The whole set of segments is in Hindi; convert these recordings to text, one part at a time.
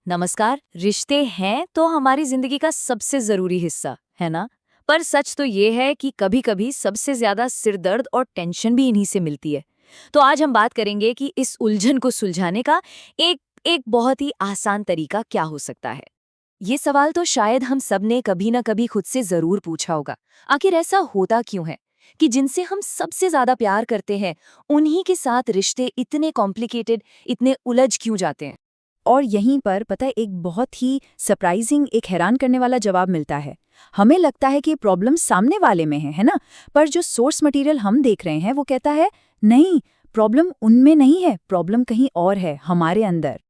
नमस्कार। रिश्ते हैं तो हमारी जिंदगी का सबसे जरूरी हिस्सा है ना। पर सच तो ये है कि कभी-कभी सबसे ज्यादा सिरदर्द और टेंशन भी इन्हीं से मिलती है। तो आज हम बात करेंगे कि इस उलझन को सुलझाने का एक एक बहुत ही आसान तरीका क्या हो सकता है। ये सवाल तो शायद हम सब ने कभी ना कभी खुद से जरूर पूछा होगा। आखिर ऐसा होता क्यों है कि जिनसे हम सबसे ज्यादा प्यार करते हैं उन्हीं के साथ रिश्ते इतने कॉम्प्लिकेटेड, इतने उलझ क्यों जाते हैं। और यहीं पर पता है एक बहुत ही सरप्राइजिंग, एक हैरान करने वाला जवाब मिलता है। हमें लगता है कि प्रॉब्लम सामने वाले में है ना? पर जो सोर्स मटेरियल हम देख रहे हैं वो कहता है नहीं, प्रॉब्लम उनमें नहीं है, प्रॉब्लम कहीं और है, हमारे अंदर।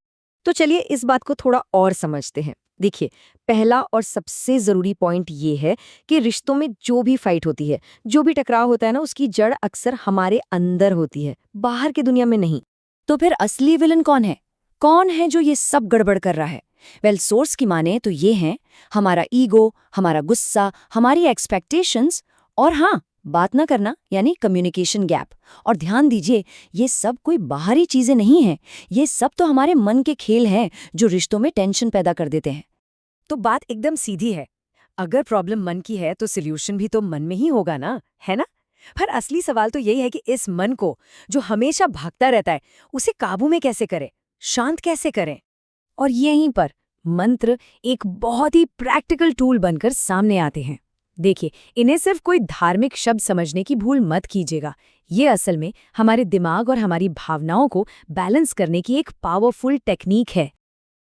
तो चलिए इस बात को थोड़ा और समझते हैं। देखिए, पहला और सबसे ज़रूरी पॉइंट ये है कि रिश्तों में जो भी फाइट होती है, जो भी टकराव होता है ना, उसकी जड़ अक्सर हमारे अंदर होती है, बाहर की दुनिया में नहीं। तो फिर असली विलन कौन है? कौन है जो ये सब गड़बड़ कर रहा है? वेल, सोर्स की माने तो ये हैं हमारा ईगो, हमारा गुस्सा, हमारी एक्सपेक्टेशंस और हाँ, बात ना करना यानी कम्युनिकेशन गैप। और ध्यान दीजिए, ये सब कोई बाहरी चीजें नहीं हैं, ये सब तो हमारे मन के खेल हैं जो रिश्तों में टेंशन पैदा कर देते हैं। तो बात एकदम सीधी है। अगर प्रॉब्लम मन की है तो सोल्यूशन भी तो मन में ही होगा ना, है ना? पर असली सवाल तो यही है कि इस मन को, जो हमेशा भागता रहता है, उसे काबू में कैसे करें, शांत कैसे करें। और यहीं पर मंत्र एक बहुत ही प्रैक्टिकल टूल बनकर सामने आते हैं। देखिए, इन्हें सिर्फ कोई धार्मिक शब्द समझने की भूल मत कीजिएगा। ये असल में हमारे दिमाग और हमारी भावनाओं को बैलेंस करने की एक पावरफुल टेक्निक है।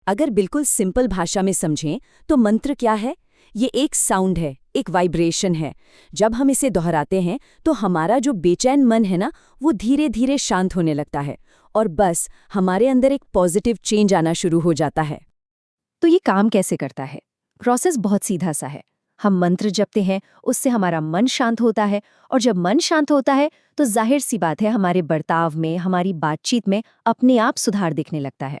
अगर बिल्कुल सिंपल भाषा में समझें तो मंत्र क्या है? ये एक साउंड है, एक वाइब्रेशन है। जब हम इसे दोहराते हैं तो हमारा जो बेचैन मन है ना, वो धीरे धीरे शांत होने लगता है और बस हमारे अंदर एक पॉजिटिव चेंज आना शुरू हो जाता है। तो ये काम कैसे करता है? प्रोसेस बहुत सीधा सा है। हम मंत्र जपते हैं, उससे हमारा मन शांत होता है और जब मन शांत होता है तो जाहिर सी बात है हमारे बर्ताव में, हमारी बातचीत में अपने आप सुधार दिखने लगता है।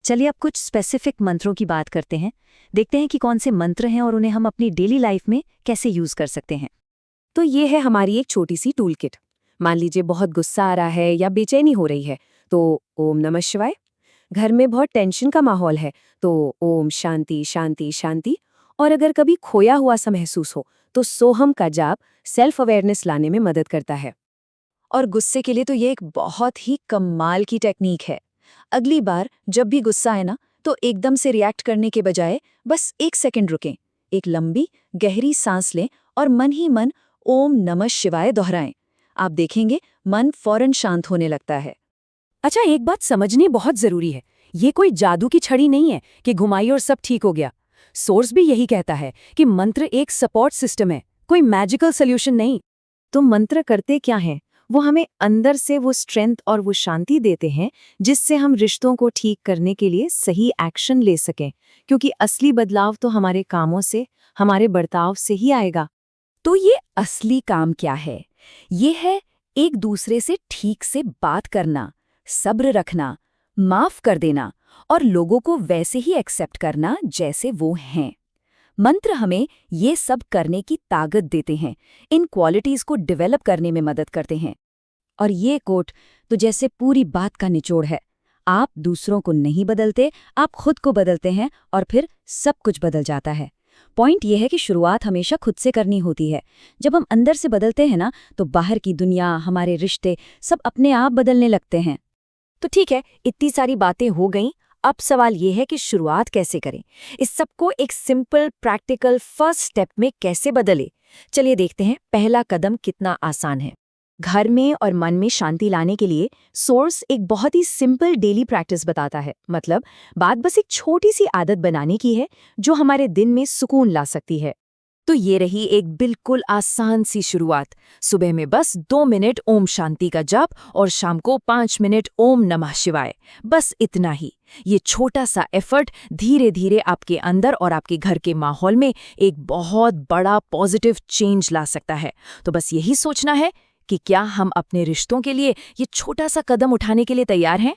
चलिए अब कुछ स्पेसिफिक मंत्रों की बात करते हैं। देखते हैं कि कौन से मंत्र हैं और उन्हें हम अपनी डेली लाइफ में कैसे यूज कर सकते हैं। तो ये है हमारी एक छोटी सी टूल किट। मान लीजिए बहुत गुस्सा आ रहा है या बेचैनी हो रही है, तो ओम नमः शिवाय। घर में बहुत टेंशन का माहौल है, तो ओम शांति शांति शांति। और अगर कभी खोया हुआ सा महसूस हो तो सोहम का जाप सेल्फ अवेयरनेस लाने में मदद करता है। और गुस्से के लिए तो ये एक बहुत ही कमाल की टेक्निक है। अगली बार जब भी गुस्सा आए ना, तो एकदम से रिएक्ट करने के बजाय बस 1 सेकंड रुकें, एक लंबी गहरी सांस लें और मन ही मन ओम नमः शिवाय दोहराएं। आप देखेंगे मन फौरन शांत होने लगता है। अच्छा, एक बात समझनी बहुत जरूरी है। ये कोई जादू की छड़ी नहीं है कि घुमाई और सब ठीक हो गया। सोर्स भी यही कहता है कि मंत्र एक सपोर्ट सिस्टम है, कोई मैजिकल सोल्यूशन नहीं। तो मंत्र करते क्या हैं? वो हमें अंदर से वो स्ट्रेंथ और वो शांति देते हैं जिससे हम रिश्तों को ठीक करने के लिए सही एक्शन ले सकें, क्योंकि असली बदलाव तो हमारे कामों से, हमारे बर्ताव से ही आएगा। तो ये असली काम क्या है? ये है एक दूसरे से ठीक से बात करना, सब्र रखना, माफ कर देना और लोगों को वैसे ही एक्सेप्ट करना जैसे वो हैं। मंत्र हमें ये सब करने की ताकत देते हैं, इन क्वालिटीज को डेवलप करने में मदद करते हैं। और ये कोट तो जैसे पूरी बात का निचोड़ है। आप दूसरों को नहीं बदलते, आप खुद को बदलते हैं और फिर सब कुछ बदल जाता है। पॉइंट ये है कि शुरुआत हमेशा खुद से करनी होती है। जब हम अंदर से बदलते हैं ना, तो बाहर की दुनिया, हमारे रिश्ते सब अपने आप बदलने लगते हैं। तो ठीक है, इतनी सारी बातें हो गईं। अब सवाल ये है कि शुरुआत कैसे करें, इस सबको एक सिंपल प्रैक्टिकल फर्स्ट स्टेप में कैसे बदले। चलिए देखते हैं पहला कदम कितना आसान है। घर में और मन में शांति लाने के लिए सोर्स एक बहुत ही सिंपल डेली प्रैक्टिस बताता है। मतलब बात बस एक छोटी सी आदत बनाने की है जो हमारे दिन में सुकून ला सकती है। तो ये रही एक बिल्कुल आसान सी शुरुआत। सुबह में बस 2 मिनट ओम शांति का जाप और शाम को 5 मिनट ओम नमः शिवाय। बस इतना ही। ये छोटा सा एफर्ट धीरे धीरे आपके अंदर और आपके घर के माहौल में एक बहुत बड़ा पॉजिटिव चेंज ला सकता है। तो बस यही सोचना है कि क्या हम अपने रिश्तों के लिए ये छोटा सा कदम उठाने के लिए तैयार हैं।